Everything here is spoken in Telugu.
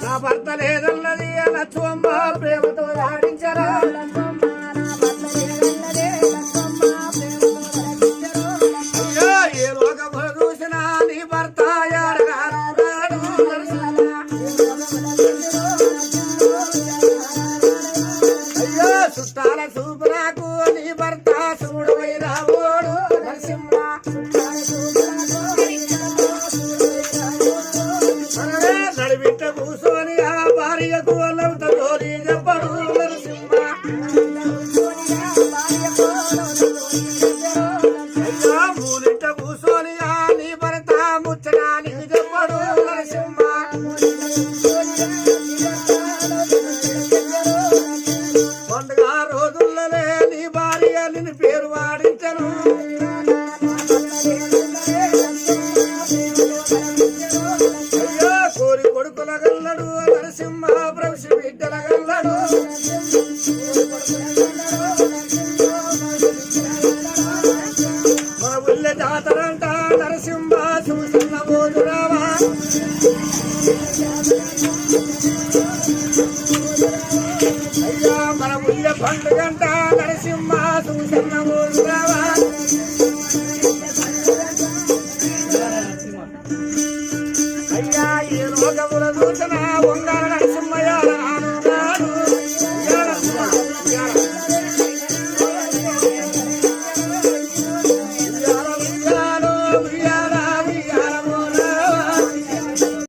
నా భర్త లేదన్నది లక్ష్మమ్మ ప్రేమతో ఆడించరా ఏ రోగము చూసినా నీ భర్త అయ్యో చుట్టాల చూపు నాకు నీ భర్త చూడు రావోడు నరసింహ నడిబిట్ట కూర్చొని ఆ భార్యకు లౌత తోలి చెప్పడు నరసింహ మూలింట కూర్చొని ఆ నీ భర్త ముచ్చడానికి చెప్పడు నరసింహ పండుగ రోజుల్లనే నీ భార్య నిన్ను పేరు వాడించను అయ్యో కోరి కొడుకుల గల్లడు నరసింహ భ్రవిషి బిడ్డల గల్లడు మన ఊళ్ళో జాతరంట నరసింహ చూసిన పోదురావా అయ్యా మన ఊళ్ళో పండుగంట